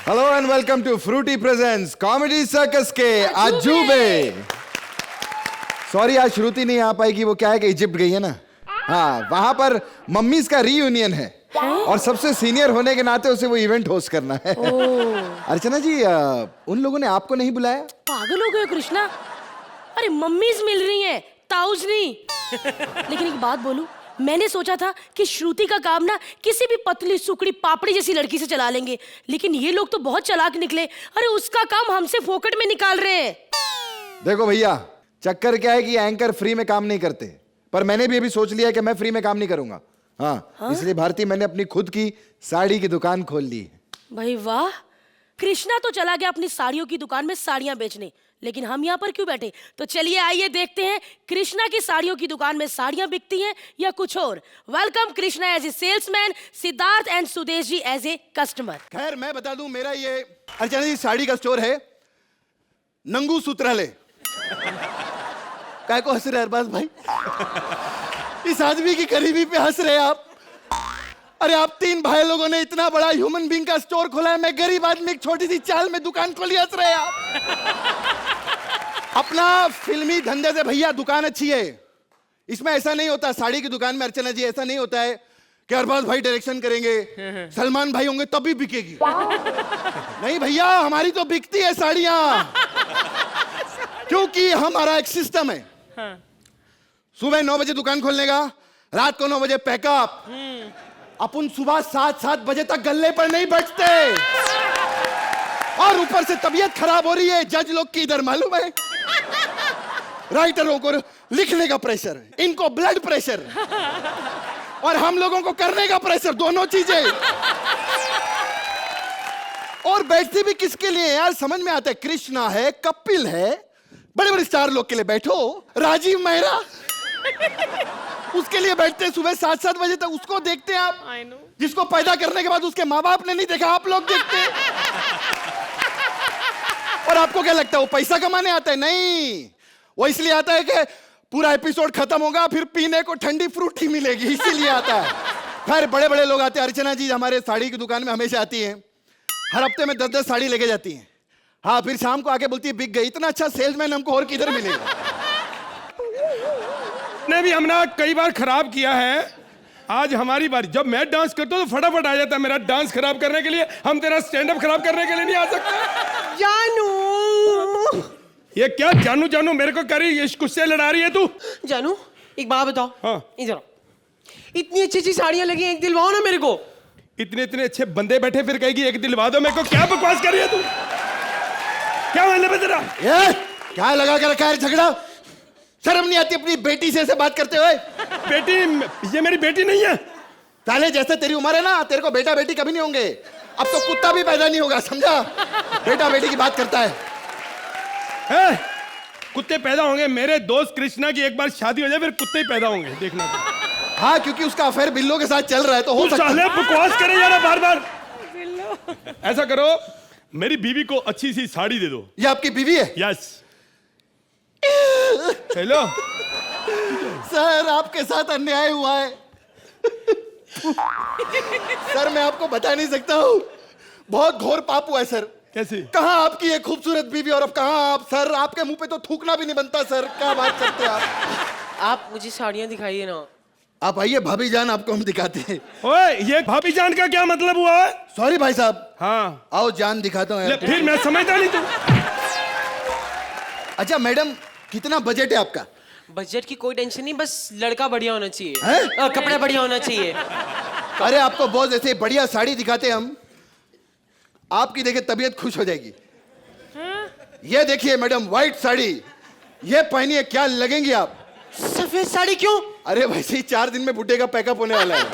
Hello and welcome to Frooti presents comedy circus के अजूबे। Sorry आज श्रुति नहीं आ पाएगी, वो क्या है कि इजिप्ट गई है ना। हाँ, वहां पर मम्मीज का रीयूनियन है और सबसे सीनियर होने के नाते उसे वो इवेंट होस्ट करना है। अर्चना जी, उन लोगों ने आपको नहीं बुलाया? पागल हो गए कृष्णा, अरे मम्मीज मिल रही हैं, ताऊज नहीं। लेकिन एक बात बोलूं, मैंने सोचा था कि श्रुति का काम ना किसी भी पतली सुकड़ी पापड़ी जैसी लड़की से चला लेंगे, लेकिन ये लोग तो बहुत चालाक निकले। अरे उसका काम हमसे फोकट में निकाल रहे हैं। देखो भैया, चक्कर क्या है कि एंकर फ्री में काम नहीं करते, पर मैंने भी अभी सोच लिया कि मैं फ्री में काम नहीं करूंगा। हाँ? इसलिए भारती मैंने अपनी खुद की साड़ी की दुकान खोल ली। भाई वाह, कृष्णा तो चला गया अपनी साड़ियों की दुकान में साड़ियां बेचने, लेकिन हम यहाँ पर क्यों बैठे? तो चलिए आइए देखते हैं कृष्णा की साड़ियों की दुकान में साड़ियां बिकती हैं या कुछ और। Welcome Krishna as a salesman, Siddharth and Sudesh ji as a customer. खैर मैं बता दूं, मेरा ये अर्चना जी साड़ी का स्टोर है नंगू सूत्रालय। काय को हंस रहे अरबाज भाई? इस आदमी की गरीबी पे हंस रहे आप? अरे आप तीन भाई लोगों ने इतना बड़ा ह्यूमन बीइंग का स्टोर खोला है, मैं गरीब आदमी एक छोटी सी चाल में दुकान खोली, हंस रहे आप? अपना फिल्मी धंधे से भैया दुकान अच्छी है, इसमें ऐसा नहीं होता। साड़ी की दुकान में अर्चना जी ऐसा नहीं होता है कि अरबाज भाई डायरेक्शन करेंगे, सलमान भाई होंगे तब भी बिकेगी। नहीं भैया, हमारी तो बिकती है साड़ियां, क्योंकि हमारा एक सिस्टम है। सुबह 9 बजे दुकान खोलने का, रात को 9 बजे पैकअप। अपन सुबह 7 बजे तक गल्ले पर नहीं बैठते, और ऊपर से तबीयत खराब हो रही है जज लोग की, इधर मालूम है, राइटरों को लिखने का प्रेशर, इनको ब्लड प्रेशर, और हम लोगों को करने का प्रेशर, दोनों चीजें। और बैठती भी किसके लिए यार, समझ में आता है? कृष्णा है, कपिल है, बड़े बड़े स्टार लोग के लिए बैठो, राजीव मेहरा उसके लिए बैठते हैं सुबह 7 बजे तक, उसको देखते हैं आप, जिसको पैदा करने के बाद उसके माँ बाप ने नहीं देखा, आप लोग देखते हैं। और आपको क्या लगता है वो पैसा कमाने आता है? नहीं, वो इसलिए आता है कि पूरा एपिसोड खत्म होगा फिर पीने को ठंडी फ्रूटी मिलेगी, इसीलिए आता है। खैर बड़े बड़े लोग आते हैं। अर्चना जी हमारे साड़ी की दुकान में हमेशा आती हैं, हर हफ्ते में 10 साड़ी लेके जाती हैं। हाँ, फिर शाम को आके बोलती है बिक गई। इतना अच्छा सेल्समैन हमको और किधर मिलेगा? ने भी हमने कई बार खराब किया है, आज हमारी बारी। जब मैं डांस करता हूँ तो फटाफट आ जाता है मेरा डांस खराब करने के लिए। हम तेरा स्टैंड अप खराब करने के लिए नहीं आ सकते। जानू, ये क्या जानू जानू मेरे को करी, ये गुस्से लड़ा रही है तू? जानू एक बात बताओ। हाँ। इधर इतनी अच्छी अच्छी साड़ियां लगी, एक दिलवाओ ना मेरे को। इतने इतने अच्छे बंदे बैठे फिर कहेगी एक दिलवा दो मेरे को? क्या बकवास कर रही है तू? क्या मतलब है तेरा? ये क्या लगा के रखा है झगड़ा? शर्म नहीं आती अपनी बेटी से ऐसे बात करते हुए? बेटी? ये मेरी बेटी नहीं है। ताले जैसे तेरी उम्र है ना, तेरे को बेटा बेटी कभी नहीं होंगे। अब तो कुत्ता भी पैदा नहीं होगा, समझा? बेटा बेटी की बात करता है। कुत्ते पैदा होंगे? मेरे दोस्त कृष्णा की एक बार शादी हो जाए फिर कुत्ते ही पैदा होंगे, देखना तो। हाँ, क्योंकि उसका अफेयर बिल्लो के साथ चल रहा है तो हो सकता है। बकवास करे यार बार बार। ऐसा करो, मेरी बीवी को अच्छी सी साड़ी दे दो। ये आपकी बीवी है? यस। हेलो सर, आपके साथ अन्याय हुआ है। सर मैं आपको बता नहीं सकता हूँ, बहुत घोर पाप हुआ है सर। कैसे? कहाँ आपकी एक खूबसूरत बीवी और अब कहाँ आप? सर आपके मुंह पे तो थूकना भी नहीं बनता सर, क्या बात करते हैं आप? आप मुझे साड़ियां दिखाइए ना। आप आइए भाभी जान, आपको हम दिखाते हैं। ओए, ये भाभी जान का क्या मतलब हुआ है? सॉरी भाई साहब। हाँ, आओ जान दिखाता हूँ। फिर मैं समझता नहीं तू। अच्छा मैडम, कितना बजट है आपका? बजट की कोई टेंशन नहीं, बस लड़का बढ़िया होना चाहिए। हैं? कपड़ा बढ़िया होना चाहिए। अरे आपको बहुत ऐसे बढ़िया साड़ी दिखाते हम, आपकी देखे तबीयत खुश हो जाएगी। ये देखिए मैडम, व्हाइट साड़ी, ये पहनिए, क्या लगेंगी आप? सफेद साड़ी क्यों? अरे वैसे ही 4 दिन में बुड्ढे का पैकअप होने वाला है।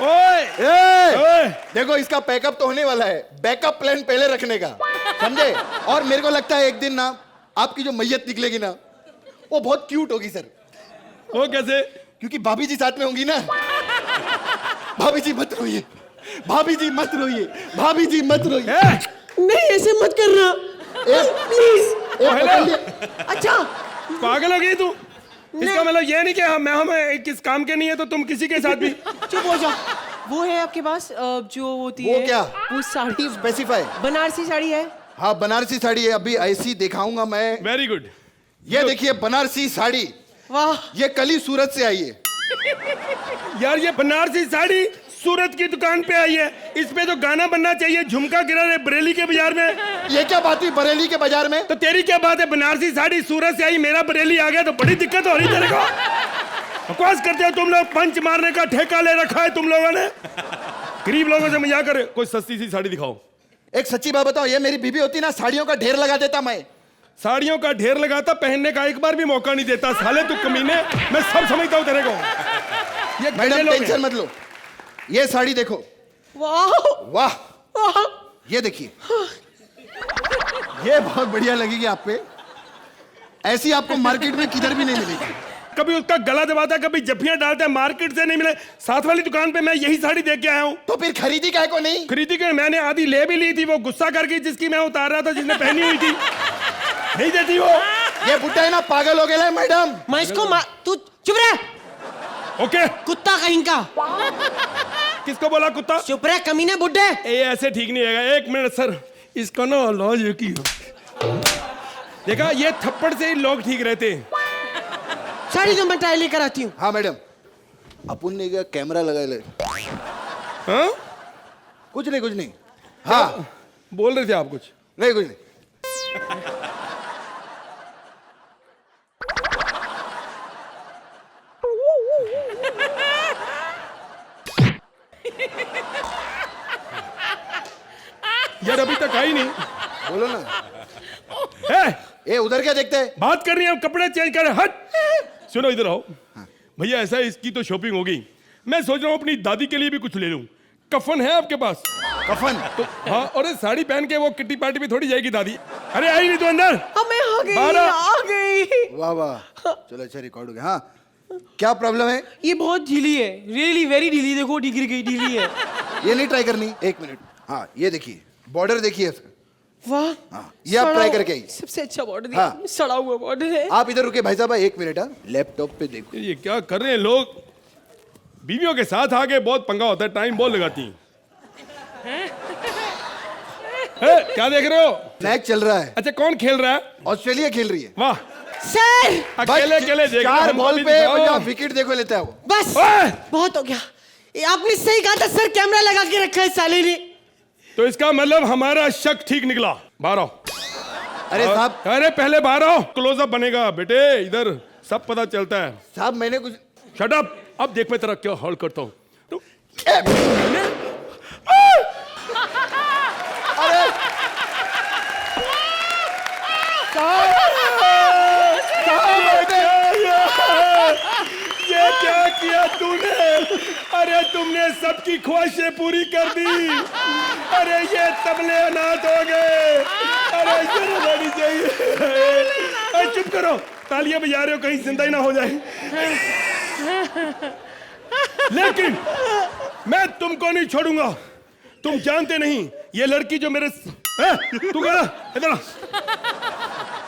ओए, देखो इसका पैकअप तो होने वाला है, बैकअप प्लान पहले रखने का, समझे? और मेरे को लगता है एक दिन ना आपकी जो मैयत निकलेगी ना, वो बहुत क्यूट होगी सर। वो कैसे? क्योंकि भाभी जी साथ में होंगी ना। भाभी जी मत रोइए, भाभी जी मत रोइए, भाभी जी मत रोइए। नहीं ऐसे मत करना प्लीज। अच्छा पागल हो गई तू? इसका मतलब ये नहीं कि हम किस काम के नहीं है तो तुम किसी के साथ भी? चुप हो जाओ। वो है आपके पास जो होती वो है क्या? वो साड़ी स्पेसिफाई। बनारसी साड़ी है। हाँ बनारसी साड़ी है, अभी ऐसी दिखाऊंगा मैं। Very good. ये देखिए बनारसी साड़ी, वाह, ये कल ही सूरत से आई है। यार ये बनारसी साड़ी सूरत की दुकान पे आई है, इस पे तो गाना बनना चाहिए, झुमका गिरा रहे बरेली के बाजार में। ये क्या बात हुई बरेली के बाजार में? तो तेरी क्या बात है, बनारसी साड़ी सूरत से आई, मेरा बरेली आ गया तो बड़ी दिक्कत हो रही तेरे को। बकवास करते हो तुम लोग, पंच मारने का ठेका ले रखा है तुम लोगों ने। गरीब लोगों से मजाक करे, कोई सस्ती सी साड़ी दिखाओ। एक सच्ची बात बताओ, ये मेरी बीबी होती ना साड़ियों का ढेर लगा देता मैं। साड़ियों का ढेर लगाता, पहनने का एक बार भी मौका नहीं देता। साले तू कमीने, मैं सब समझता हूँ तेरे को। ये गंदे मैडम लोग टेंशन हैं। मत लो, ये साड़ी देखो। वाह, वाह, वाह। ये देखिए, ये बहुत बढ़िया लगेगी आप पे। ऐसी आपको मार्केट में किधर भी नहीं मिलेगी। कभी उसका गला दबाता, कभी जफ्फियां डालता है, मार्केट से नहीं मिले। साथ वाली दुकान पे मैं यही साड़ी देख के आया हूँ। तो फिर खरीदी काहे को नहीं? खरीदी के मैंने आधी ले भी ली थी, वो गुस्सा करके जिसकी मैं उतार रहा था, जिसने पहनी हुई थी, नहीं देती वो। ये बुड्ढा है ना, पागल हो गया है मैडम। मैं इसको तू चुप रह, ओके, कुत्ता कहीं का। किसको बोला कुत्ता? चुप रह कमीने बुड्ढे। ये ऐसे ठीक नहीं है। एक मिनट सर, इसका ना इलाज एक ही है। देखा, ये थप्पड़ से ही लोग ठीक रहते हैं। साड़ी तो मैं ट्राई लेकर आती हूँ। हाँ मैडम, अपन ने क्या कैमरा लगा ले? हाँ? कुछ नहीं, कुछ नहीं। हाँ बोल रहे थे आप कुछ? नहीं, कुछ नहीं। यार अभी तक आई नहीं। बोलो ना। ए, ए उधर क्या देखते हैं? बात कर रही है, कपड़े चेंज कर। हट, सुनो इधर आओ। भैया ऐसा है, इसकी तो शॉपिंग हो गई। मैं सोच रहा हूँ अपनी दादी के लिए भी कुछ ले लूं। कफन है आपके पास? कफन? तो हाँ, और साड़ी पहन के वो किट्टी पार्टी में थोड़ी जाएगी दादी। अरे आई नहीं तो अंदर। अब मैं आ गई, बारह। आ गई। वाह वाह, चलो अच्छा रिकॉर्ड हो गया। हाँ क्या प्रॉब्लम है? ये बहुत ढीली है, रियली वेरी ढीली। देखो गिर गई, ढीली है। ये नहीं ट्राई करनी? एक मिनट। हाँ ये देखिए, बॉर्डर देखिए इसका। वाह, हाँ, ये आप ट्राई करके आइए। सबसे अच्छा बॉर्डर हाँ। है, सड़ा हुआ बॉर्डर है। आप इधर रुके भाई साहब, एक मिनट। हाँ लैपटॉप पे देखो। ये क्या कर रहे हैं लोग? बीवियों के साथ आके बहुत पंगा होता है, टाइम बहुत लगाती हैं। क्या देख रहे हो? मैच चल रहा है, अच्छा, कौन खेल रहा है? ऑस्ट्रेलिया खेल रही है। वाह, सर अकेले अकेले देख रहे हो, 4 हमको बॉल भी पे दिखाओ। 50 विकेट देखो लेता है वो। बस ओए! बहुत हो गया। ये आपने सही कहा था सर, कैमरा लगा के रखा है साले ने। तो इसका मतलब हमारा शक ठीक निकला। बाहर आओ। अरे साहब, अरे पहले बाहर आओ, क्लोजअप बनेगा बेटे, इधर सब पता चलता है। साहब मैंने कुछ। शट अप, अब देख मैं तेरा क्या हॉल करता हूँ। तो अरे ये क्या किया तूने? अरे तुमने सबकी ख्वाहिशें पूरी कर दी। अरे ये तबले अनाथ हो गए। अरे ये रहनी चाहिए। अरे चुप करो, तालियां बजा रहे हो, कहीं जिंदा ही ना हो जाए। लेकिन मैं तुमको नहीं छोड़ूंगा। तुम जानते नहीं, ये लड़की जो मेरे तू इधर आ।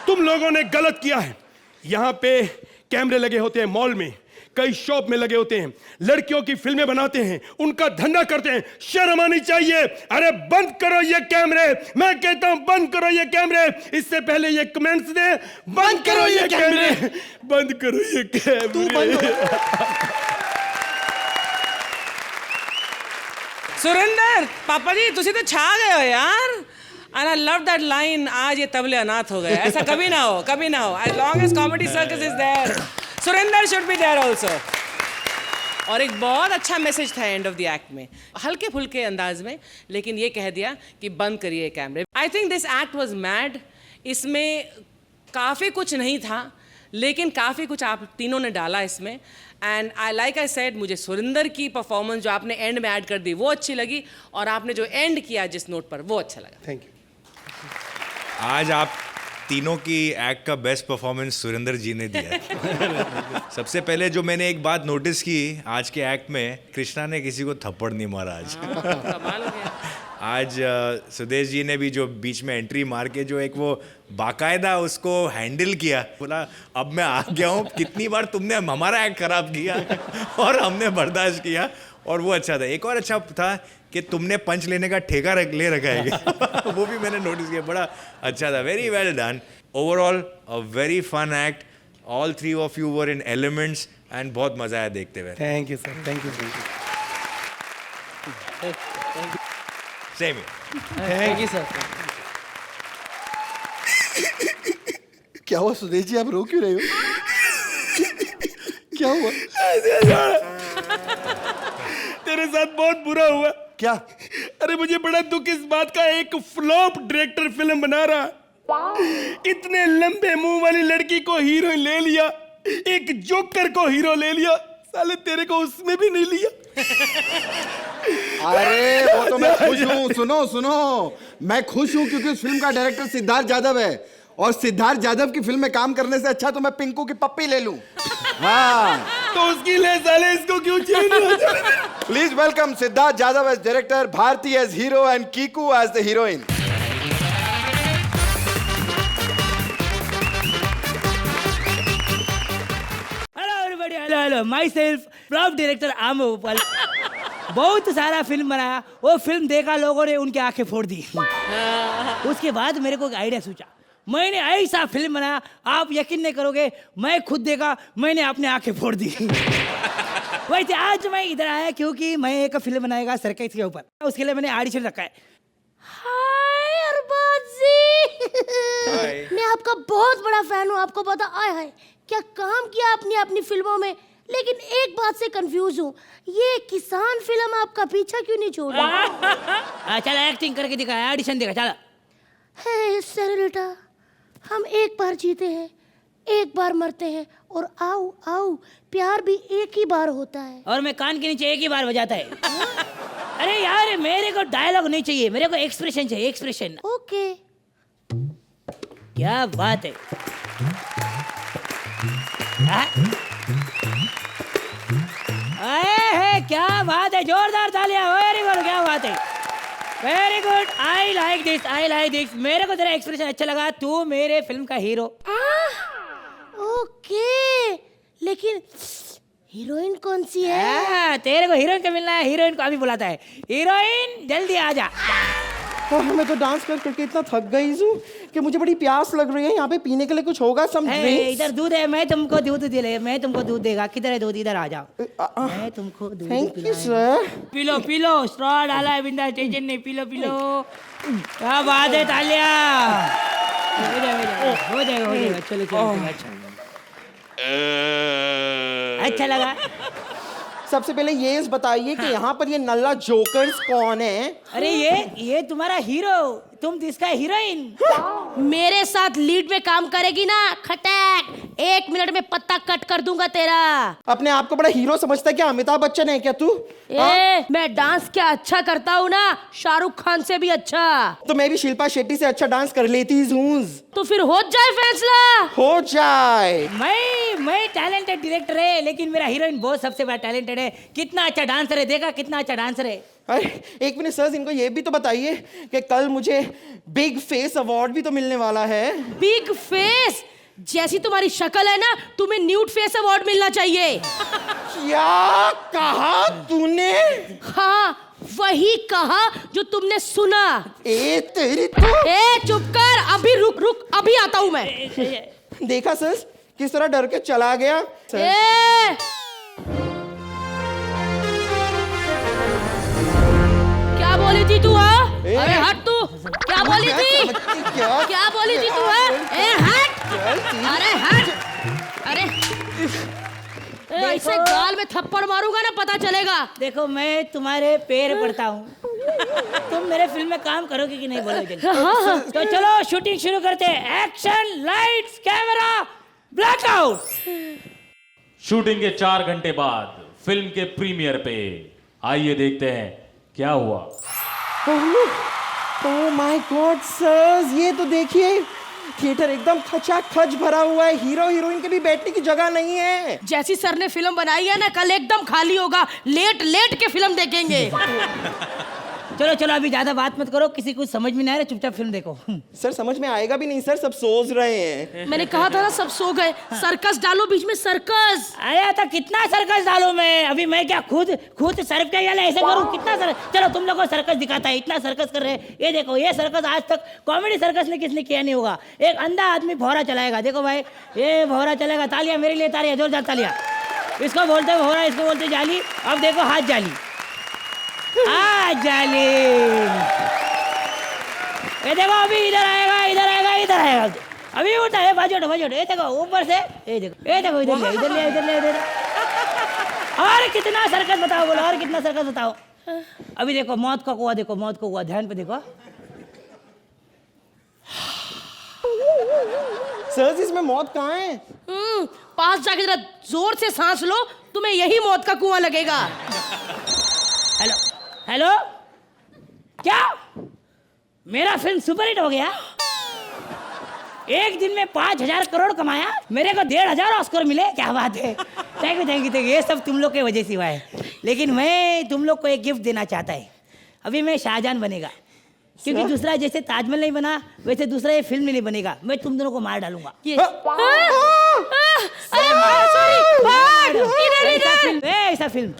तुम लोगों ने गलत किया है। यहाँ पे कैमरे लगे होते हैं, मॉल में, कई शॉप में लगे होते हैं, लड़कियों की फिल्में बनाते हैं, उनका धंधा करते हैं। शर्म आनी चाहिए। अरे बंद करो ये कैमरे, मैं कहता हूं बंद करो ये कैमरे। इससे पहले ये कमेंट्स दे, बंद करो ये कैमरे, बंद करो ये कैमरे। सुरेंद्र पापा जी, तुसी तो छा गए हो यार। And I love that line, आज ये तबले अनाथ हो गए। ऐसा कभी ना हो, कभी ना हो। As long as comedy circus is there, Surendra should be there also. और एक बहुत अच्छा मैसेज था एंड ऑफ द एक्ट में, हल्के फुल्के अंदाज में, लेकिन ये कह दिया कि बंद करिए कैमरे। I think this act was mad. इसमें काफ़ी कुछ नहीं था, लेकिन काफ़ी कुछ आप तीनों ने डाला इसमें। एंड आई सेड, मुझे सुरेंद्र की परफॉर्मेंस जो आपने एंड में ऐड कर दी वो अच्छी लगी, और आपने जो एंड किया जिस नोट पर वो अच्छा लगा। Thank you. आज आप तीनों की एक्ट का बेस्ट परफॉर्मेंस सुरेंद्र जी ने दिया है। सबसे पहले जो मैंने एक बात नोटिस की आज के एक्ट में, कृष्णा ने किसी को थप्पड़ नहीं मारा आज। कमाल हो गया। आज सुदेश जी ने भी जो बीच में एंट्री मार के जो एक वो बाकायदा उसको हैंडल किया, बोला अब मैं आ गया हूँ, कितनी बार तुमने हमारा एक्ट खराब किया और हमने बर्दाश्त किया, और वो अच्छा था। एक और अच्छा था कि तुमने पंच लेने का ठेका ले रखा है वो भी मैंने नोटिस किया, बड़ा अच्छा था। Very well done. Overall a very fun act. All three of you were in elements and बहुत मजा आया देखते हुए। Thank you sir, thank you same. Thank you sir. क्या हुआ सुदेश जी, आप रो क्यों रहे हो? क्या हुआ? तेरे साथ बहुत बुरा हुआ। क्या? अरे मुझे बड़ा दुख इस बात का, एक फ्लॉप डायरेक्टर फिल्म बना रहा, इतने लंबे मुंह वाली लड़की को हीरोइन ले लिया, एक जोकर को हीरो ले लिया, साले तेरे को उसमें भी नहीं लिया। अरे वो तो मैं खुश हूँ। सुनो सुनो, मैं खुश हूँ क्योंकि उस फिल्म का डायरेक्टर सिद्धार्थ यादव है, और सिद्धार्थ यादव की फिल्म में काम करने से अच्छा तो मैं पिंकू की पप्पी ले लूं। हाँ तो उसकी ले साले, इसको क्यों चाहिए? Please welcome Siddharth Yadav as director, Bharti as hero and Kiku as the heroine. Hello everybody, hello hello, myself prop director आम गोपाल। बहुत सारा फिल्म बनाया, वो फिल्म देखा लोगों ने, उनकी आंखें फोड़ दी। उसके बाद मेरे को एक आइडिया सोचा, मैंने ऐसा फिल्म बनाया, आप यकीन नहीं करोगे, मैं खुद देखा, मैंने अपनी आंखें फोड़ दी। वैसे आज मैं इधर आया क्योंकि मैं एक फिल्म बनाएगा सर्कस के ऊपर, उसके लिए मैंने ऑडिशन रखा है। हाय अरबाज जी, मैं आपका बहुत बड़ा फैन हूँ, आपको पता। आय हाय क्या काम किया आपने अपनी फिल्मों में, लेकिन एक बात से कंफ्यूज हूँ, ये किसान फिल्म आपका पीछा क्यों नहीं छोड़ रहा? चल एक्टिंग करके दिखाया, ऑडिशन दिखा, चला। हे सेरेटा, हम एक बार जीते हैं, एक बार मरते हैं, और आओ आओ प्यार भी एक ही बार होता है। और मैं कान के नीचे एक ही बार बजाता है। अरे यार मेरे को डायलॉग नहीं चाहिए, मेरे को एक्सप्रेशन चाहिए, एक्सप्रेशन। ओके। क्या बात है। है क्या बात है, जोरदार तालियां, वेरी गुड, क्या बात है, very good, I like this, I like this. मेरे को तेरा एक्सप्रेशन अच्छा लगा, तू मेरे फिल्म का हीरो। ओके, लेकिन हीरोइन कौन सी है? तेरे को हीरोइन को मिलना है, हीरोइन को अभी बुलाता है। हीरोइन जल्दी आ जा। और मैं तो डांस कर करके इतना थक गई हूँ कि मुझे बड़ी प्यास लग रही है। यहाँ पे पीने के लिए कुछ होगा? Some drinks? इधर दूध है, मैं तुमको दूध दिले, मैं तुमको दूध देगा। किधर है दूध? इधर आ जाओ, मैं तुमको दूध thank you sir. P low P low, straw डाला है, बिंदा टेंशन नहीं, पी लो पी लो। क्या बात है, तालियां। हो जाएगा हो जाएगा हो जाएगा, चलो चलो। अच्छा लगा। सबसे पहले ये बताइए कि यहाँ पर ये नल्ला जोकर्स कौन है? अरे ये तुम्हारा हीरो, तुम इसका हीरोइन। मेरे साथ लीड में काम करेगी ना, खटैक 1 मिनट में पत्ता कट कर दूंगा तेरा। अपने आप को बड़ा हीरो समझता है क्या? अमिताभ बच्चन है क्या तू? मैं डांस क्या अच्छा करता हूँ ना, शाहरुख खान से भी अच्छा। तो मैं भी शिल्पा शेट्टी से अच्छा डांस कर लेती हूँ। तो फिर हो जाए फैसला। हो जाए। मैं टैलेंटेड डायरेक्टर है, लेकिन मेरा हीरोइन बहुत सबसे बड़ा टैलेंटेड है। कितना अच्छा डांसर है, देखा कितना अच्छा डांसर है। अरे एक मिनट सर, इनको ये भी तो बताइए कि कल मुझे बिग फेस अवार्ड भी तो मिलने वाला है। Big face? जैसी तुम्हारी शक्ल है ना, तुम्हें न्यूड फेस अवार्ड मिलना चाहिए। क्या कहा तूने? हाँ वही कहा जो तुमने सुना। ए तेरी तो। ए चुप कर, अभी रुक अभी आता हूँ मैं। देखा सर किस तरह डर के चला गया। ए! क्या बोली थी तू? अरे हट तू, क्या बोली थी? क्या बोली थी तू? ए हट, अरे हट, अरे ऐसे गाल में थप्पड़ मारूंगा ना, पता चलेगा। देखो मैं तुम्हारे पैर पड़ता हूँ, तुम मेरे फिल्म में काम करोगे कि नहीं बोलो जल्दी। हाँ। तो चलो शूटिंग शुरू करते हैं। Action, lights, camera, blackout. Shooting के 4 घंटे बाद फिल्म के प्रीमियर पे आइए देखते हैं क्या हुआ। ओह माय गॉड सर, ये तो देखिए थिएटर एकदम खचाखच भरा हुआ है। हीरो हीरोइन के भी बैठने की जगह नहीं है। जैसी सर ने फिल्म बनाई है ना, कल एकदम खाली होगा। लेट के फिल्म देखेंगे। चलो चलो अभी ज्यादा बात मत करो, किसी को समझ में नहीं आ रहा, चुपचाप फिल्म देखो। सर समझ में आएगा भी नहीं सर, सब सोच रहे हैं। मैंने कहा था ना सब सो गए। सर्कस डालो बीच में, सर्कस। आया था, कितना सर्कस डालूं मैं? अभी मैं क्या खुद सर्फ के वाला ऐसे करूं? कितना सर्कस? चलो तुम लोगों को सर्कस दिखाता है, इतना सर्कस कर रहे हैं। ये देखो, ये सर्कस आज तक कॉमेडी सर्कस ने किसने किया नहीं होगा। एक अंधा आदमी भौरा चलाएगा, देखो भाई ये भौरा चलेगा। तालियां मेरे लिए, तालियां जोरदार तालियां। इसको बोलते हैं भौरा, इसको बोलते हैं जाली। अब देखो हाथ जाली, जाली। ये देखो अभी इधर आएगा, इधर आएगा, इधर आएगा। अभी उठा है, बाजू उठो, बाजू उठो। ये देखो ऊपर से, ये देखो, ये देखो, इधर ले, इधर ले, इधर ले, इधर। और कितना सर्कस बताओ, बोलो और कितना सर्कस बताओ। अभी देखो मौत का कुआं, देखो मौत का कुआं, ध्यान पे देखो। सर इसमें मौत कहाँ है? पास जाके जरा जोर से सांस लो, तुम्हें यही मौत का कुआं लगेगा। हेलो हेलो, क्या मेरा फिल्म सुपरहिट हो गया? एक दिन में 5,000 करोड़ कमाया, मेरे को 1,500 ऑस्कर मिले, क्या बात है। Thank you thank you thank you. ये सब तुम लोग के वजह से हुआ है। लेकिन मैं तुम लोग को एक गिफ्ट देना चाहता है। अभी मैं शाहजहां बनेगा, क्योंकि दूसरा जैसे ताजमहल नहीं बना वैसे दूसरा ये फिल्म नहीं बनेगा। मैं तुम दोनों को मार डालूंगा। ऐसा फिल्म।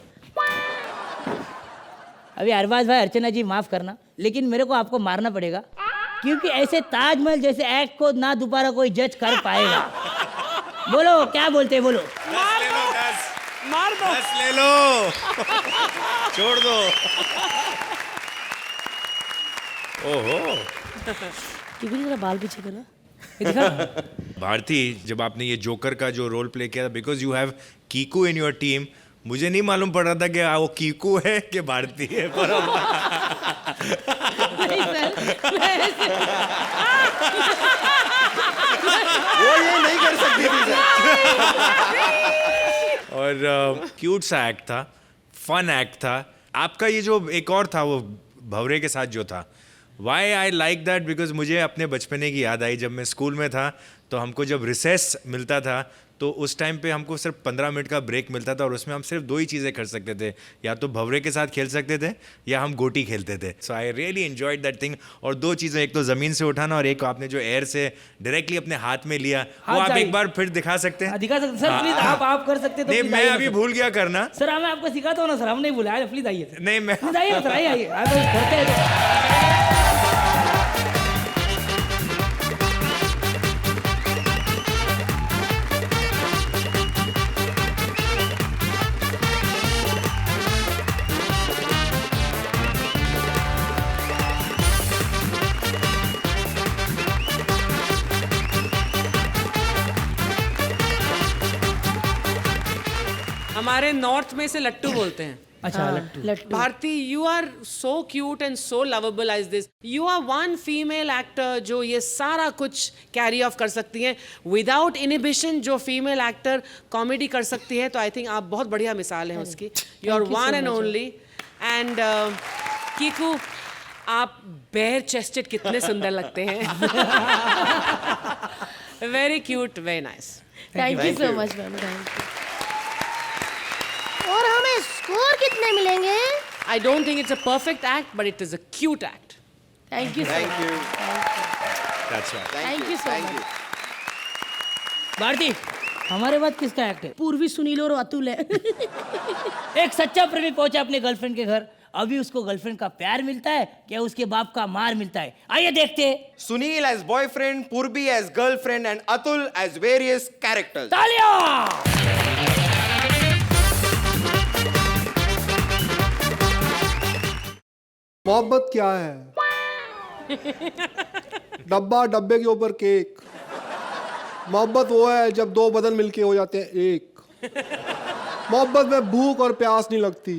अभी अरबाज भाई, अर्चना जी माफ करना, लेकिन मेरे को आपको मारना पड़ेगा, क्योंकि ऐसे ताजमहल जैसे एक्ट को ना दोबारा कोई जज कर पाएगा। बोलो क्या बोलते हैं, बोलो। मार दो, बस ले लो, छोड़ दो। ओहो, क्योंकि जरा बाल पीछे करो। भारती, जब आपने ये जोकर का जो रोल प्ले किया था, because you have Kiku in your team, मुझे नहीं मालूम पड़ रहा था कि वो कीकू है कि भारती है। पर नहीं सर, वो ये नहीं कर सकती थी सर। और क्यूट सा एक्ट था, फन एक्ट था आपका। ये जो एक और था वो भवरे के साथ जो था, why I like that, because मुझे अपने बचपने की याद आई। जब मैं स्कूल में था तो हमको जब रिसेस मिलता था तो उस टाइम पे हमको सिर्फ 15 मिनट का ब्रेक मिलता था, और उसमें हम सिर्फ 2 ही चीज़ें कर सकते थे, या तो भवरे के साथ खेल सकते थे या हम गोटी खेलते थे। So I really enjoyed that thing. और 2 चीज़ें, एक तो ज़मीन से उठाना और एक आपने जो एयर से डायरेक्टली अपने हाथ में लिया, वो आप एक बार फिर दिखा सकते हैं? दिखा सकते सर, प्लीज। आप कर सकते तो नहीं, मैं अभी भूल गया करना। सर मैं आपको सिखाता हूँ ना सर, हम नहीं भूला। प्लीज आइए सर। नहीं, मैं प्लीज आइए सर, आइए आप करते हैं। हमारे नॉर्थ में से लट्टू बोलते हैं। अच्छा लट्टू। Bharti, you are so cute and so lovable as this. You are one female actor जो ये सारा कुछ कैरी ऑफ कर सकती हैं विदाउट इनिबिशन। जो फीमेल एक्टर कॉमेडी कर सकती है, तो आई थिंक आप बहुत बढ़िया मिसाल हैं उसकी। You are one and only. And Kiku, आप बेयर चेस्टेड कितने सुंदर लगते हैं। Very cute, very nice. Thank you so much ma'am, thank you. और हमें स्कोर कितने मिलेंगे? I don't think it's a perfect act, but it is a cute act. Thank you so much, That's right. Thank you so much. Bharti, हमारे बाद किसका act है? पूर्वी, सुनील और अतुल है। एक सच्चा प्रेमी पहुंचा अपने गर्लफ्रेंड के घर। अभी उसको गर्लफ्रेंड का प्यार मिलता है क्या उसके बाप का मार मिलता है? आइए देखते हैं। Sunil as boyfriend, Purvi as girlfriend and Atul as various characters. तालियां! मोहब्बत क्या है? डब्बा, डब्बे के ऊपर केक। मोहब्बत वो है जब 2 बदन मिलके हो जाते हैं एक। मोहब्बत में भूख और प्यास नहीं लगती,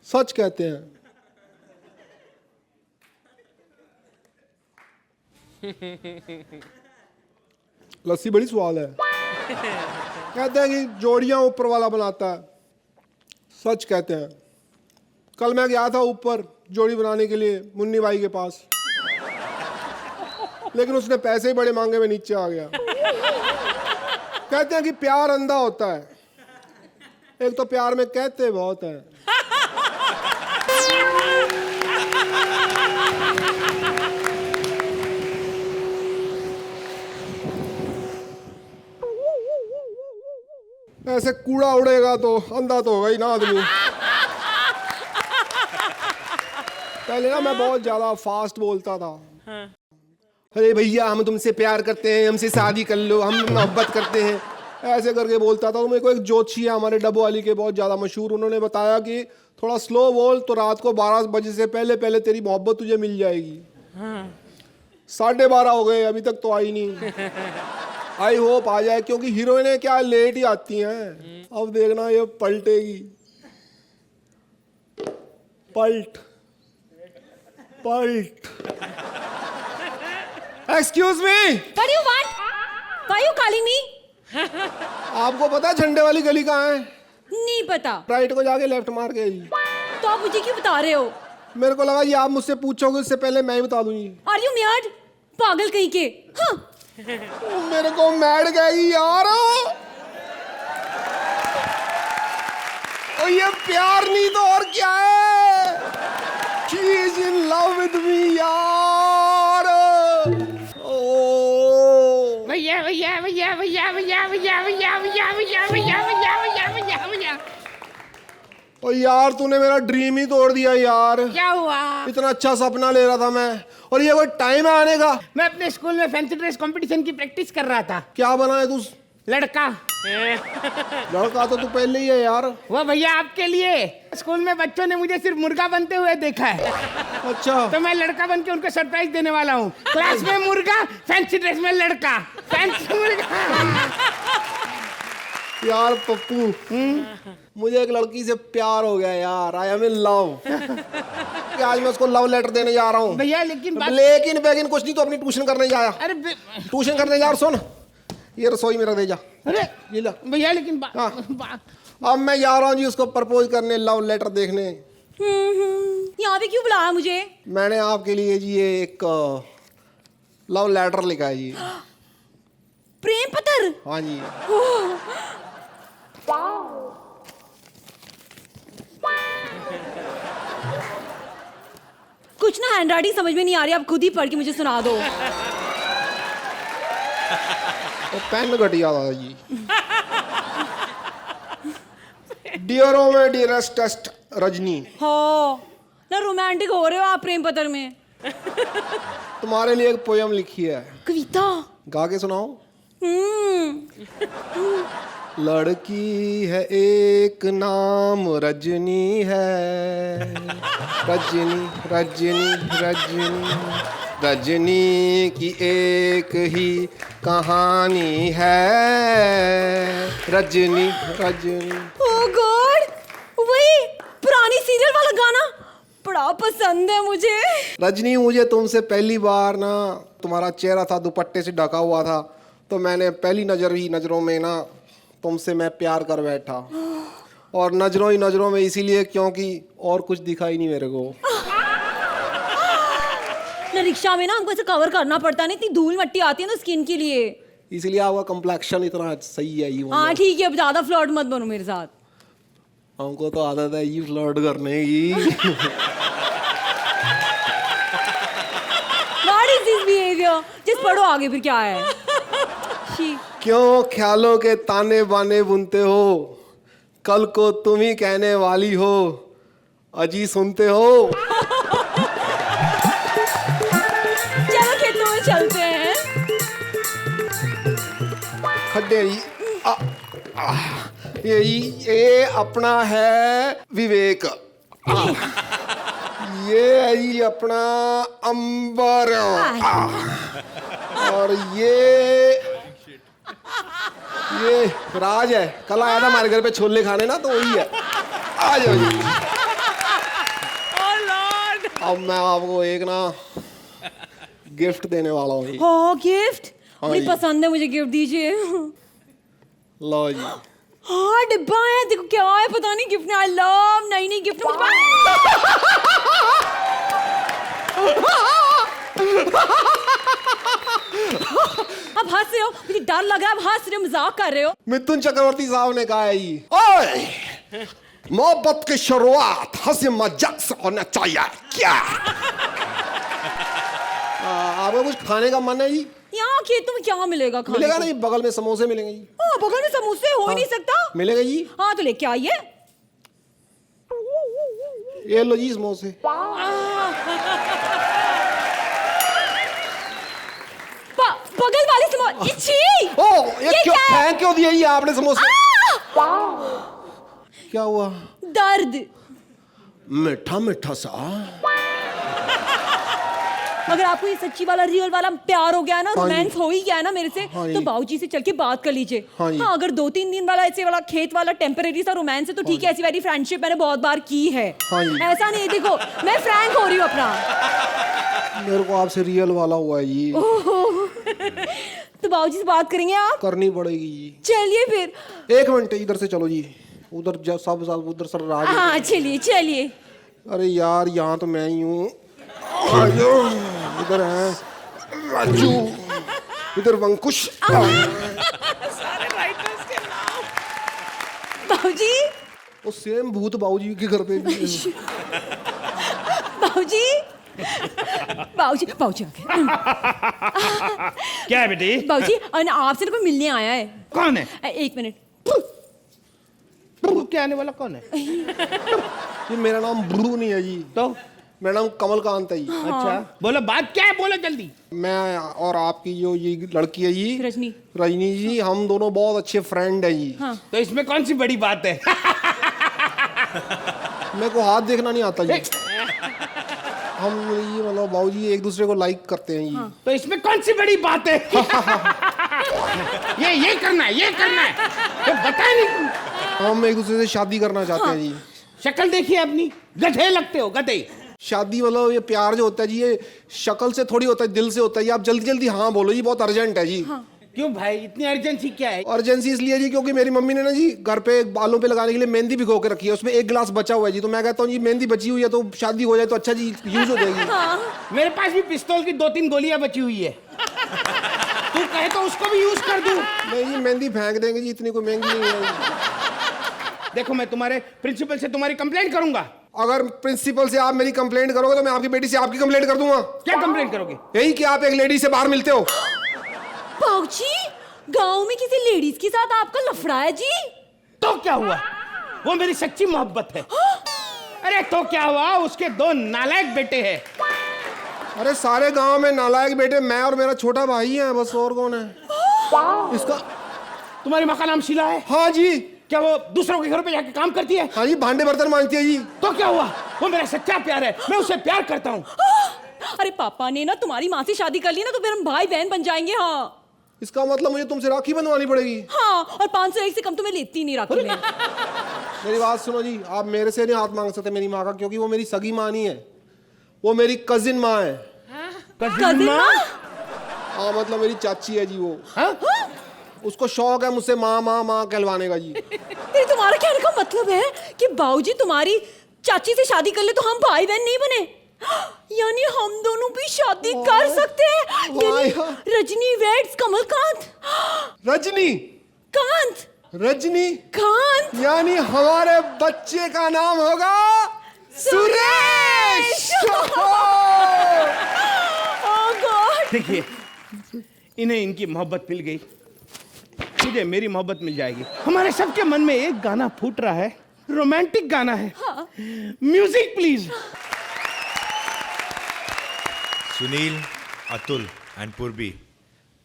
सच कहते हैं। लस्सी बड़ी स्वाद है। कहते हैं कि जोड़ियां ऊपर वाला बनाता है, सच कहते हैं। कल मैं गया था ऊपर जोड़ी बनाने के लिए मुन्नी भाई के पास, लेकिन उसने पैसे ही बड़े मांगे, में नीचे आ गया। कहते हैं कि प्यार अंधा होता है, एक तो प्यार में कहते बहुत है। ऐसे कूड़ा उड़ेगा तो अंधा तो होगा ही ना आदमी। पहले ना मैं बहुत ज्यादा फास्ट बोलता था। अरे भैया हम तुमसे प्यार करते हैं, हमसे शादी कर लो, हम मोहब्बत करते हैं, ऐसे करके बोलता था। तो मेरे को एक जोशी है हमारे डब्बो वाली के, बहुत ज्यादा मशहूर, उन्होंने बताया कि थोड़ा स्लो बोल तो रात को 12 बजे से पहले पहले तेरी मोहब्बत तुझे मिल जाएगी। 12:30 हो गए, अभी तक तो आई नहीं। आई होप आ जाए, क्योंकि हीरोइनें क्या लेट ही आती हैं। अब देखना ये पलटेगी। पलट पलट। Excuse me, What do you want? Why are you calling me? आपको पता है झंडे वाली गली कहाँ है? नहीं पता। राइट को जाके लेफ्ट मार के जी। तो आप मुझे क्यों बता रहे हो? मेरे को लगा ये आप मुझसे पूछोगे, उससे पहले मैं ही बता दूंगी। Are you mad? पागल कहीं के। हाँ। मेरे को मैड गई यार। और ये प्यार नहीं तो और क्या है? She is in love with me यार। ओ भैया भैया भैया भैया भैया भैया भैया भैया भैया भैया भैया भैया भैया भैया। और यार तूने मेरा ड्रीम ही तोड़ दिया यार। क्या हुआ? इतना अच्छा सपना ले रहा था मैं, और ये कोई टाइम है आने का? मैं अपने स्कूल में फैंसी ड्रेस कंपटीशन की प्रैक्टिस कर रहा था। क्या बना है तू? लड़का। लड़का तो तू पहले ही है यार। वो भैया आपके लिए, स्कूल में बच्चों ने मुझे सिर्फ मुर्गा बनते हुए देखा है, अच्छा तो मैं लड़का बन के उनको सरप्राइज देने वाला हूँ। क्लास में मुर्गा, फैंसी ड्रेस में लड़का, फैंसी मुर्गा। यार पप्पू, मुझे एक लड़की से प्यार हो गया यार। I am in love. आज मैं उसको लव लेटर देने जा रहा हूँ भैया लेकिन लेकिन कुछ नहीं, तो अपनी ट्यूशन करने जाया। अरे ट्यूशन करने जा। सुन, ये रसोई मेरा दे जा। अरे ये ला भैया लेकिन हाँ। अब मैं जा रहा हूँ जी उसको प्रपोज करने, लव लेटर देखने। यहाँ पे क्यों बुलाया मुझे? मैंने आपके लिए जी ये एक लव लेटर लिखा है जी। प्रेम पत्र? हाँ जी। कुछ ना हैंडराइटिंग समझ में नहीं आ रही, आप खुद ही पढ़ के मुझे सुना दो। तो पेन घटिया था जी। डियरो में डियरेस्ट टेस्ट रजनी। हो ना, रोमांटिक हो रहे हो आप प्रेम पत्र में। तुम्हारे लिए एक पोयम लिखी है। कविता? गा के सुनाओ। लड़की है एक नाम रजनी है, रजनी रजनी रजनी, रजनी की एक ही कहानी है, रजनी रजनी। ओह गॉड, वही पुरानी सीरियल वाला गाना बड़ा पसंद है मुझे। रजनी, मुझे तुमसे पहली बार ना, तुम्हारा चेहरा था दुपट्टे से ढका हुआ था, तो मैंने पहली नज़रों में ना तुमसे मैं प्यार कर बैठा। और नजरों ही नजरों में इसीलिए क्योंकि और कुछ दिखा ही नहीं मेरे को। ना रिक्शा में ना हमको ऐसे कवर करना पड़ता नहीं, इतनी धूल मिट्टी आती है ना स्किन के लिए, इसलिए आपका कम्प्लेक्शन इतना सही है। हाँ ठीक है, अब ज्यादा फ्लर्ट मत बनो मेरे साथ। हमको तो आदत है ये फ्लर्ट करने की। What is this behavior? जिस पढ़ो आगे फिर क्या है? क्यों ख्यालों के ताने बाने बुनते हो, कल को तुम ही कहने वाली हो, अजी सुनते हो। चलो खेतों में चलते हैं। खड्डे ये अपना है विवेक, ये है ये अपना अंबर, और ये राज है। कल आया था हमारे घर पे छोले खाने ना, तो वही है। आ जाओ जी। अब मैं आपको एक ना गिफ्ट देने वाला हूँ। हाँ गिफ्ट? हाँ बड़ी जी। पसंद है मुझे, गिफ्ट दीजिए। लो जी। हाँ डिब्बा है, देखो क्या है पता नहीं गिफ्ट में। आई लव नई नई गिफ्ट। अब हंस रहे हो, मुझे डर लग रहा है। अब हंस रहे हो, मजाक कर रहे हो? मिथुन चक्रवर्ती साहब ने कहा है ये, ओए मोहब्बत की शुरुआत हंसी मजाक से होना चाहिए क्या? आपको कुछ खाने का मन है जी? यहाँ खेतों में क्या मिलेगा खाने मिलेगा को? नहीं, बगल में समोसे मिलेंगे जी। बगल में समोसे हो ही नहीं सकता। मिलेगा जी। हाँ तो लेके आइए। ये लो जी समोसे। बगल वाले समोसे। छी! ओ ये क्यों क्या है? फेंक क्यों दिया ये आपने समोसे? क्या हुआ? दर्द। मीठा मीठा सा। अगर आपको ये सच्ची वाला रियल वाला प्यार हो गया ना, हाँ जी। रोमांस हो ही गया ना मेरे से, हाँ जी। तो बाबूजी से चल के बात कर लीजिए। हाँ जी। हाँ, अगर 2-3 दिन वाला ऐसे वाला खेत वाला टेम्परेरी सा रोमांस है तो ठीक है, ऐसी वाली फ्रेंडशिप मैंने बहुत बार की है। हाँ जी। ऐसा नहीं, देखो मैं फ्रैंक हो रही हूँ अपना। मेरे को आपसे रियल वाला हुआ है जी। तो बाबूजी से बात करेंगे आप? करनी पड़ेगी जी। चलिए फिर। 1 मिनट इधर से चलो जी। उधर सब उधर सर राज। हाँ चलिए चलिए। अरे यार यहाँ तो मैं ही हूँ। इधर है राजू, इधर वंकुश। सारे राइटर्स के नाम। बाबूजी। वो सेम भूत बाबूजी के घर पे भी है। बाबूजी। बाबूजी बाबूजी क्या है बेटी? बाबूजी आपसे ना कोई मिलने आया है। कौन है? 1 मिनट। ब्रू के आने वाला कौन है? ये मेरा नाम ब्रू नहीं है जी, तो मेरा नाम कमलकांत है जी। अच्छा बोलो, बात क्या है, बोलो जल्दी। मैं और आपकी जो ये लड़की है जी, रजनी। रजनी जी, हम दोनों बहुत अच्छे फ्रेंड हैं जी। हाँ। तो इसमें कौन सी बड़ी बात है? मेरे को हाथ देखना नहीं आता जी। हम ये मतलब बाबूजी एक दूसरे को लाइक करते हैं जी। तो इसमें कौन सी बड़ी बात है? ये करना है, ये करना है, तो बता नहीं। हम एक दूसरे से शादी करना चाहते हैं जी। शक्ल देखिए अपनी, गधे लगते हो, गधे। शादी मतलब ये प्यार जो होता है जी, ये शक्ल से थोड़ी होता है, दिल से होता है। ये आप जल्दी जल्दी हाँ बोलो जी, बहुत अर्जेंट है जी। क्यों भाई, इतनी अर्जेंसी क्या है? अर्जेंसी इसलिए जी क्योंकि मेरी मम्मी ने ना जी घर पे बालों पे लगाने के लिए मेहंदी भिगो के रखी है, उसमें 1 गिलास बचा हुआ है जी। तो मैं कहता हूँ जी मेहंदी बची हुई है तो शादी हो जाए तो अच्छा जी, यूज हो जाएगी। मेरे पास भी पिस्तौल की 2-3 गोलियां बची हुई है। तू कहे तो उसको भी यूज कर दूं। नहीं जी मेहंदी फेंक देंगे जी, इतनी कोई महंगी नहीं है। देखो मैं तुम्हारे प्रिंसिपल से तुम्हारी कंप्लेंट करूंगा। अगर प्रिंसिपल से आप मेरी कंप्लेंट करोगे तो मैं आपकी बेटी से आपकी कंप्लेंट कर दूंगा। क्या कंप्लेंट करोगे? यही कि आप एक लेडी से बाहर मिलते हो। बाबूजी, गांव में किसी लेडीज के साथ आपका लफड़ा है जी? तो क्या हुआ, वो मेरी सच्ची मोहब्बत है। अरे तो क्या हुआ, उसके 2 नालायक बेटे हैं। अरे सारे गांव में नालायक बेटे मैं और मेरा छोटा भाई है, बस और कौन है? इसका तुम्हारी माँ का नाम शीला है? हाँ जी। क्या वो दूसरों के घर पे जाके काम करती है? हाँ जी, भांडे बर्तन मांजती है जी। तो क्या हुआ, वो मेरा सच्चा प्यार है, मैं उससे प्यार करता हूँ। अरे पापा ने ना तुम्हारी माँ से शादी कर ली ना तो फिर हम भाई बहन बन जाएंगे। हाँ इसका मतलब मुझे तुमसे राखी बंधवानी पड़ेगी। हाँ, और 501 से कम तो मैं लेती नहीं राखी में। मेरी बात सुनो जी, आप मेरे से नहीं हाथ मांग सकते मेरी माँ का, क्योंकि वो मेरी सगी माँ नहीं है, वो मेरी कजिन माँ है। कजिन माँ? हाँ मतलब मेरी चाची है जी वो। हाँ? उसको शौक है मुझसे माँ माँ माँ कहलवाने का जी। फिर तुम्हारा कहने का मतलब है कि बाबूजी तुम्हारी चाची से शादी कर ले तो हम भाई बहन नहीं बने? यानी हम दोनों भी शादी कर सकते हैं? यानी रजनी वेड्स कमलकांत। रजनी कांत। रजनी कांत, यानी हमारे बच्चे का नाम होगा सुरेश। ओह गॉड। देखिए, इन्हें इनकी मोहब्बत मिल गई, मुझे मेरी मोहब्बत मिल जाएगी। हमारे सबके मन में एक गाना फूट रहा है, रोमांटिक गाना है। Music please. Sunil, Atul and पूर्वी,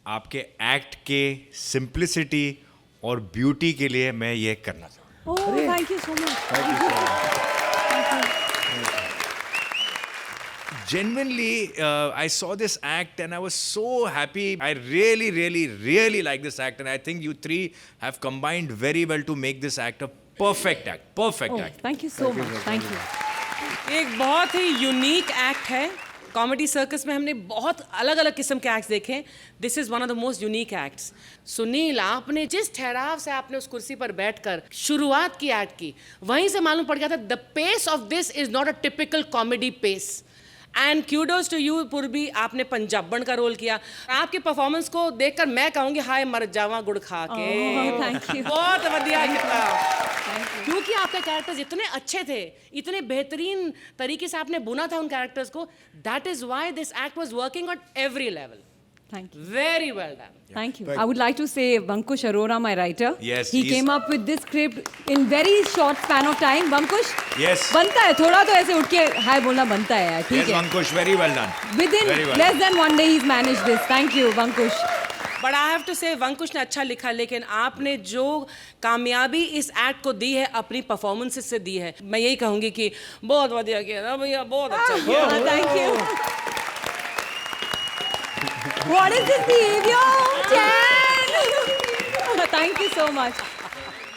आपके एक्ट के सिंप्लिसिटी और ब्यूटी के लिए मैं ये करना चाहता हूँ। Oh thank you so much. Genuinely, I saw this act and I was so happy. I really, really, really like this act, and I think you 3 have combined very well to make this act a perfect act. Perfect act. Thank you so much, thank you. एक बहुत ही unique act है। Comedy circus में हमने बहुत अलग अलग किस्म के एक्ट्स देखे। This is one of the most unique acts. Sunil, आपने जिस ठहराव से आपने उस कुर्सी पर बैठकर शुरुआत की एक्ट की, वहीं से मालूम पड़ गया था the pace of this is not a typical comedy pace. And kudos to you Purvi, आपने पंजाबन का रोल किया। आपके परफॉर्मेंस को देखकर मैं कहूंगी हाय मर जावा गुड़ खा के। Thank you. बहुत बढ़िया किया, क्योंकि आपके कैरेक्टर्स इतने अच्छे थे, इतने बेहतरीन तरीके से आपने बुना था उन कैरेक्टर्स को। That is why this act was working on every level. Thank you. Very well done. Thank you. I would like to say Vankush Arora, my writer. Yes, He he's- came up with this script in very short span of time. Vankush. Yes. बनता है थोड़ा तो ऐसे उठ के हाय बोलना बनता है यार ठीक Yes, है. Vankush, very well done. Within Very well less than 1 day he's managed this. Thank you, Vankush. But I have to say Vankush ने अच्छा लिखा, लेकिन आपने जो कामयाबी इस एक्ट को दी है अपनी परफॉर्मेंसेस से दी है, मैं यही कहूंगी कि बहुत बढ़िया किया ना भैया, बहुत अच्छा किया। Thank you. What is this behavior? Jen! Thank you so much.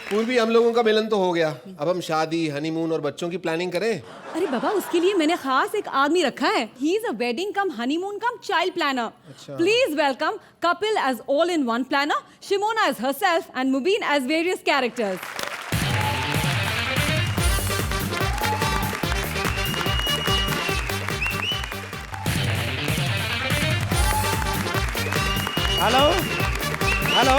पूर्वी, हम लोगों का मिलन तो हो गया, अब हम शादी, हनीमून और बच्चों की प्लानिंग करें। अरे बाबा उसके लिए मैंने खास एक आदमी रखा है. He is a wedding come honeymoon come child planner. Please welcome couple as all in one planner, Shimona as herself and Mubin as various characters. Hello hello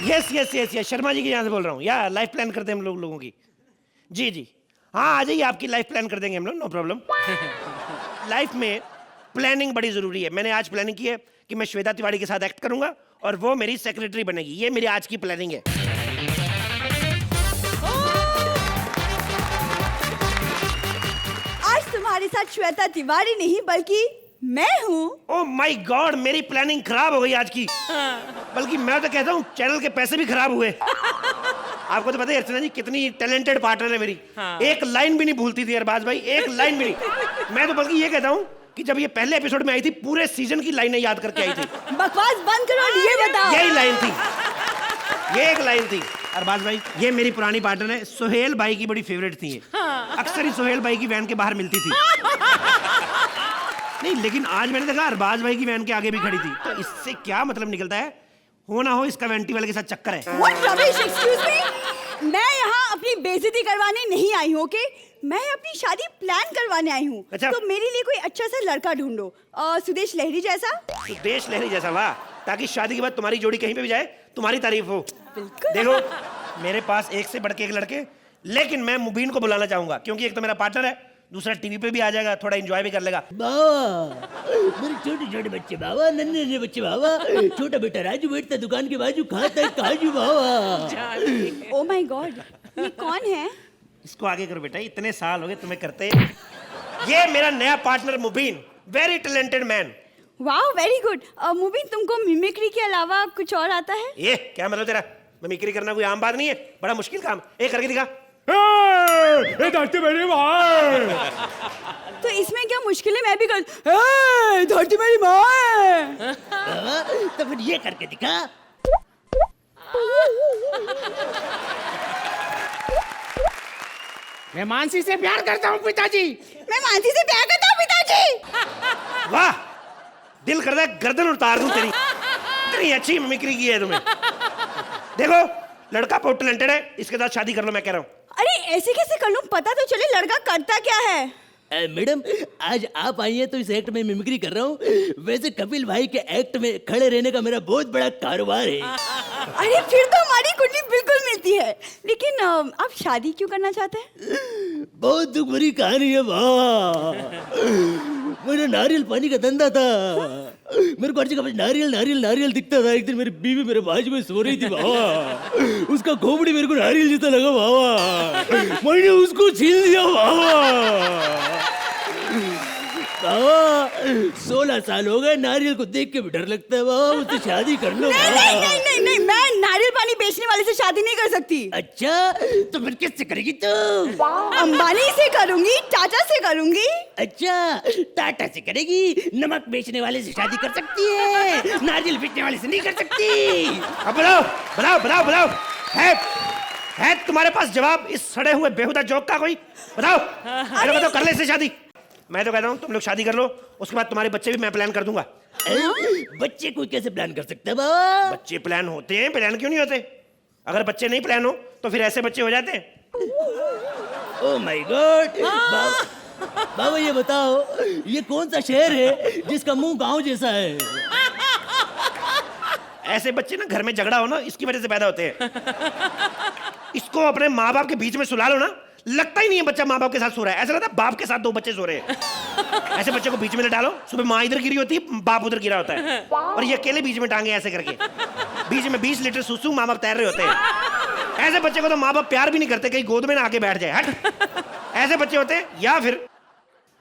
yes yes yes yes Sharma ji के यहाँ से बोल रहा हूँ. या life plan करते हैं हम लोगों की. जी जी हाँ आ जाइए, आपकी लाइफ प्लान कर देंगे हम लोग, नो प्रॉब्लम. लाइफ में प्लानिंग बड़ी ज़रूरी है. मैंने आज प्लानिंग की है कि मैं श्वेता तिवारी के साथ एक्ट करूंगा और वो मेरी सेक्रेटरी बनेगी. ये मेरी आज की प्लानिंग है. आज तुम्हारे साथ श्वेता तिवारी नहीं बल्कि मैं हूँ. ओह माय गॉड, मेरी प्लानिंग खराब हो गई आज की. बल्कि मैं तो कहता हूँ चैनल के पैसे भी खराब हुए. आपको तो पता है अर्चना जी कितनी टैलेंटेड पार्टनर है मेरी. एक लाइन भी नहीं भूलती थी अरबाज भाई, एक लाइन भी नहीं. मैं तो बल्कि ये कहता हूँ कि जब ये पहले एपिसोड में आई थी पूरे सीजन की लाइनें याद करके आई थी. बकवास बंद करो और ये बताओ. यही लाइन थी, ये एक लाइन थी. अरबाज भाई ये मेरी पुरानी पार्टनर है, सुहेल भाई की बड़ी फेवरेट थी ये. अक्सर ही सुहेल भाई की वैन के बाहर मिलती थी. नहीं लेकिन आज मैंने देखा अरबाज भाई की वैन के आगे भी खड़ी थी. तो इससे क्या मतलब निकलता है, हो ना हो इसका वेंटी वाले के साथ चक्कर है. What rubbish, excuse me? मैं यहाँ अपनी बेइज्जती करवाने नहीं आई हूँ, ओके? मैं अपनी शादी प्लान करवाने आई हूँ. अच्छा। तो मेरे लिए कोई अच्छा सा लड़का ढूंढो. सुदेश लहरी जैसा. सुदेश लहरी जैसा, वाह. ताकि शादी के बाद तुम्हारी जोड़ी कहीं पे भी जाए तुम्हारी तारीफ हो. देखो मेरे पास एक से बढ़ के एक लड़के, लेकिन मैं मुबीन को बुलाना चाहूंगा क्योंकि एक तो मेरा पार्टनर है, दूसरा टीवी पे भी आ जाएगा, थोड़ा एंजॉय भी कर लेगा. बाबा मेरे छोटे छोटे बच्चे बाबा, नन्हे नन्हे बच्चे बाबा. छोटा बेटा राजू बैठता दुकान के बाजू खाता है काजू बाबा. ओ माय गॉड, ये कौन है? इसको आगे करो बेटा, इतने साल हो गए तुम्हें करते. ये मेरा नया partner Mubin, very talented man. Wow, very good. Mubin तुमको मिमिक्री के अलावा कुछ और आता है? ये क्या मतलब तेरा, मिमिक्री करना कोई आम बात नहीं है, बड़ा मुश्किल काम. एक करके दिखा. तो इसमें क्या मुश्किल है, मैं भी कर. धरती मेरी माँ है. तो फिर ये करके दिखा. मैं मानसी से प्यार करता हूँ पिताजी. मैं मानसी से प्यार करता हूँ पिताजी. वाह, दिल करता है गर्दन उतार दूं तेरी. इतनी अच्छी मिमिक्री की है तुमने. देखो लड़का बहुत टैलेंटेड है, इसके साथ शादी कर लो मैं कह रहा हूँ. अरे ऐसे कैसे कर लूं, पता तो चले लड़का करता क्या है. मैडम आज आप आई हैं तो इस एक्ट में मिमिक्री कर रहा हूँ. वैसे कपिल भाई के एक्ट में खड़े रहने का मेरा बहुत बड़ा कारोबार है. अरे फिर तो हमारी कुंडली बिल्कुल मिलती है. लेकिन आप शादी क्यों करना चाहते हैं? बहुत दुख भरी कहानी है वाह. मेरा नारियल पानी का धंधा था. मेरे को हर जगह नारियल नारियल नारियल दिखता था. एक दिन मेरी बीवी मेरे बाजू में सो रही थी बाबा. उसका खोपड़ी मेरे को नारियल जैसा लगा बाबा. मैंने उसको छीन लिया बाबा. 16 साल हो गए, नारियल को देख के भी डर लगता है बाबा. उससे शादी कर लो. नहीं, मैं नारियल पानी बेचने वाले से शादी नहीं कर सकती. अच्छा तो फिर किससे करेगी तू? अंबानी से करूंगी, टाटा से करूंगी. अच्छा टाटा से करेगी. नमक बेचने वाले से शादी कर सकती है, नारियल बेचने वाले से नहीं कर सकती. अब बताओ है तुम्हारे पास जवाब इस सड़े हुए बेहुदा जोक का कोई? बताओ बताओ, कर ले इससे शादी. मैं तो कहता हूँ तुम लोग शादी कर लो, उसके बाद तुम्हारे बच्चे भी मैं प्लान कर दूंगा. बच्चे कोई कैसे प्लान कर सकता है बाबा? बच्चे प्लान होते हैं, प्लान क्यों नहीं होते? अगर बच्चे नहीं प्लान हो तो फिर ऐसे बच्चे हो जाते हैं. Oh my God. बाबा ये बताओ ये कौन सा शहर है जिसका मुंह गांव जैसा है? ऐसे बच्चे ना घर में झगड़ा हो ना इसकी वजह से पैदा होते हैं. इसको अपने माँ बाप के बीच में सुला लो ना, लगता ही नहीं है बच्चा माँ बाप के साथ सो रहा है, ऐसा लगता है बाप के साथ 2 बच्चे सो रहे हैं. ऐसे बच्चे को बीच में न डालो, सुबह माँ इधर गिरी होती है, बाप उधर गिरा होता है, और ये अकेले बीच में टांगे ऐसे करके, बीच में 20 लीटर सुसु माँ बाप तैर रहे होते हैं। ऐसे बच्चे को तो माँ बाप प्यार भी नहीं करते, कहीं गोद में ना आके बैठ जाए, हट। ऐसे बच्चे होते हैं, या फिर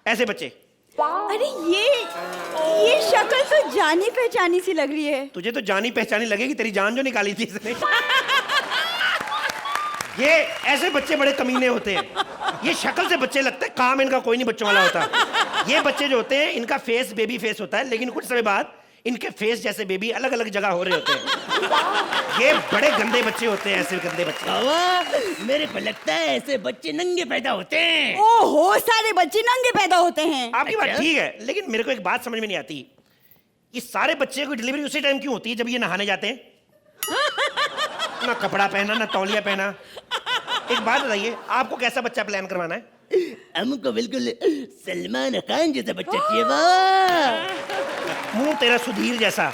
ऐसे बच्चे। अरे ये शक्ल तो जानी पहचानी सी लग रही है। तुझे तो जानी पहचानी लगेगी, तेरी जान जो निकाली थी इसने। ये ऐसे बच्चे बड़े कमीने होते हैं, ये शक्ल से बच्चे लगते हैं, काम इनका कोई नहीं बच्चों वाला होता। ये बच्चे जो होते हैं, इनका फेस बेबी फेस होता है, लेकिन कुछ समय बाद इनके फेस जैसे बेबी अलग अलग जगह हो रहे होते हैं। ये बड़े गंदे बच्चे होते हैं, ऐसे गंदे बच्चे। मेरे को लगता है ऐसे बच्चे नंगे पैदा होते हैं। ओहो, सारे बच्चे नंगे पैदा होते हैं। आपकी बात ठीक है, लेकिन मेरे को एक बात समझ में नहीं आती, ये सारे बच्चे की डिलीवरी उसी टाइम क्यों होती है जब ये नहाने जाते हैं? ना कपड़ा पहना, ना तौलिया पहना। एक बात बताइए, आपको कैसा बच्चा प्लान करवाना है? हमको बिल्कुल सलमान खान जैसा बच्चा चाहिए बाबा। मुंह तेरा सुधीर जैसा।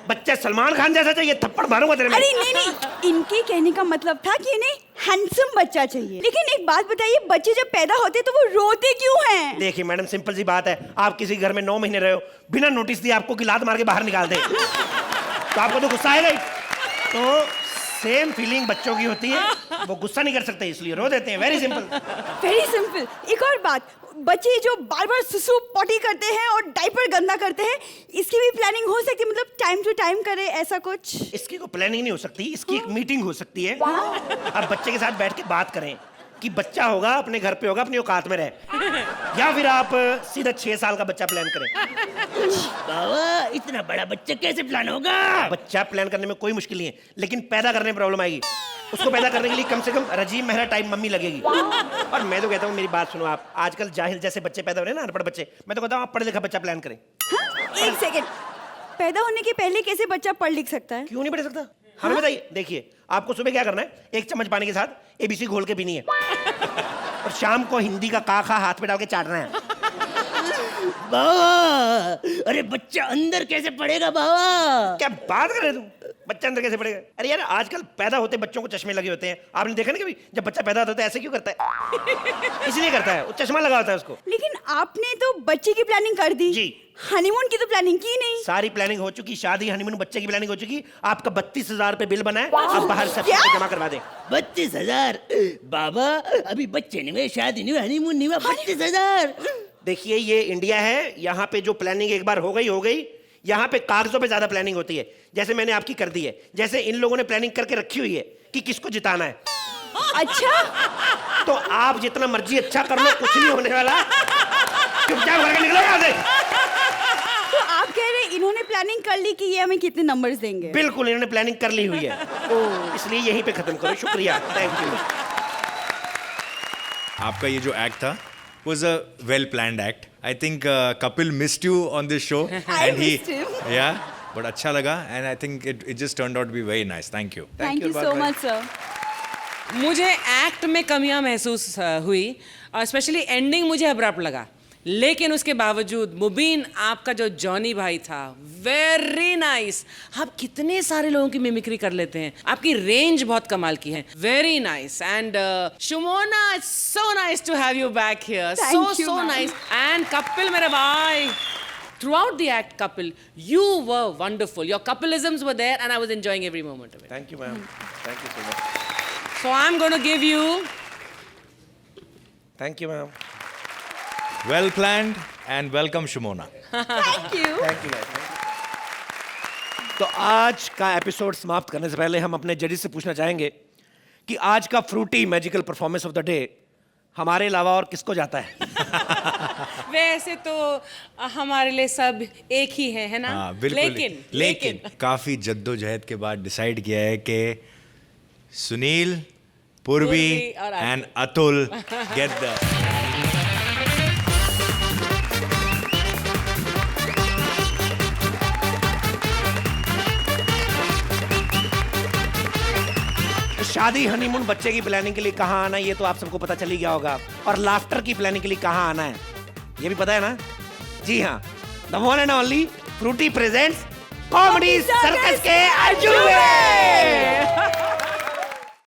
बच्चा सलमान खान जैसा चाहिए, थप्पड़ मारूंगा तेरे में। अरे नहीं, इनके कहने का मतलब था कि इन्हें हैंडसम बच्चा चाहिए। लेकिन एक बात बताइए, बच्चे जब पैदा होते हैं तो वो रोते क्यों हैं? देखिए मैडम, सिंपल सी बात है, आप किसी घर में 9 महीने रहे हो, बिना नोटिस दिए आपको की लात मार के बाहर निकाल दे, तो आपको तो गुस्सा आएगा ही। तो सेम फीलिंग बच्चों की होती है, वो गुस्सा नहीं कर सकते इसलिए रो देते हैं। Very simple, very simple. एक और बात, बच्चे जो बार बार सुसु पॉटी करते हैं और डायपर गंदा करते हैं, इसकी भी प्लानिंग हो सकती है, मतलब टाइम टू टाइम करे ऐसा कुछ? इसकी कोई प्लानिंग नहीं हो सकती, इसकी एक मीटिंग हो सकती है। अब बच्चे के साथ बैठ के बात करें कि बच्चा होगा अपने घर पे होगा, अपनी औकात में रहे, या फिर आप सीधा 6 साल का बच्चा प्लान करें। बाबा इतना बड़ा बच्चा कैसे प्लान होगा? बच्चा प्लान करने में कोई मुश्किल नहीं है, लेकिन पैदा करने में प्रॉब्लम आएगी। उसको पैदा करने के लिए कम से कम रजीम मेहरा टाइम मम्मी लगेगी। और मैं तो कहता हूँ, मेरी बात सुनो आप, आजकल जाहिल जैसे बच्चे पैदा हो रहे हैं ना, अनपढ़ बच्चे, मैं तो कहता हूँ आप पढ़े लिखा बच्चा प्लान करें। एक सेकेंड, पैदा होने के पहले कैसे बच्चा पढ़ लिख सकता है? क्यों नहीं पढ़ सकता? हमें बताइए। देखिए, आपको सुबह क्या करना है, 1 चम्मच पानी के साथ ABC घोल के पीनी है, और शाम को हिंदी का का खा हाथ पे डाल के चाटना है। बाबा अरे बच्चा अंदर कैसे पड़ेगा बाबा? क्या बात कर रहे हो तुम? बच्चा अंदर कैसे पड़ेगा? अरे यार, आजकल पैदा होते बच्चों को चश्मे लगे होते हैं, आपने देखा ना कभी? जब बच्चा पैदा होता है ऐसे क्यों करता है? इसलिए करता है, वो चश्मा लगा होता है उसको। लेकिन आपने तो बच्चे की प्लानिंग कर दी जी। हनीमून की तो प्लानिंग की नहीं। सारी प्लानिंग हो चुकी, शादी, हनीमून, बच्चे की प्लानिंग हो चुकी। आपका 32,000 रुपए बिल बना है, आप बाहर से जमा करवा दें। 32,000? बाबा अभी बच्चे नहीं हुए, शादी नहीं हुई, हनीमून नहीं हुआ, 32,000? देखिए, ये इंडिया है, यहाँ पे जो प्लानिंग एक बार हो गई। यहाँ पे कागजों पे ज्यादा प्लानिंग होती है, जैसे मैंने आपकी कर दी है। जैसे इन लोगों ने प्लानिंग करके रखी हुई है कि किसको जिताना है। अच्छा, तो आप जितना मर्जी अच्छा कर लो, कुछ नहीं होने वाला। चुपचाप करके निकलो यहाँ से। तो आप कह रहे हैं इन्होंने प्लानिंग कर ली कि ये हमें कितने नंबर्स देंगे? बिल्कुल, इन्होंने प्लानिंग कर ली हुई है, इसलिए यहीं पे खत्म करो। शुक्रिया, थैंक यू। आपका ये जो एक्ट था was a well planned act. I think Kapil missed you on this show. missed him. Yeah, but अच्छा लगा, and I think it just turned out to be very nice. Thank you. Thank you so much sir. मुझे act में कमियां महसूस हुई, और specially ending मुझे abrupt लगा, लेकिन उसके बावजूद मुबीन आपका जो जॉनी भाई था, वेरी नाइस। आप कितने सारे लोगों की मिमिक्री कर लेते हैं, आपकी रेंज बहुत कमाल की है, very nice. And Shumona, it's so nice to have you back here, so nice. And Kapil मेरा भाई, throughout the act, Kapil, you were wonderful. Your Kapilisms were there, and I was enjoying every moment of it. Thank you, ma'am. Thank you so much. So I'm going to give you. Thank you, ma'am. Well planned and welcome, Shimona. Thank you. Thank you, guys. तो आज का episode समाप्त करने से पहले हम अपने जजेस से पूछना चाहेंगे कि आज का Frooti magical performance of the day हमारे अलावा और किसको जाता है? वैसे तो हमारे लिए सब एक ही है ना? हाँ, बिल्कुल। लेकिन काफी जद्दोजहद के बाद डिसाइड किया है कि सुनील, पूर्वी और एंड अतुल गेट द शादी, हनीमून, बच्चे की प्लानिंग के लिए कहाँ आना है ये तो आप सबको पता चल ही गया होगा, और लाफ्टर की प्लानिंग के लिए कहाँ आना है ये भी पता है ना? जी हाँ, the one and only Frooti presents comedy circus के अजूबे।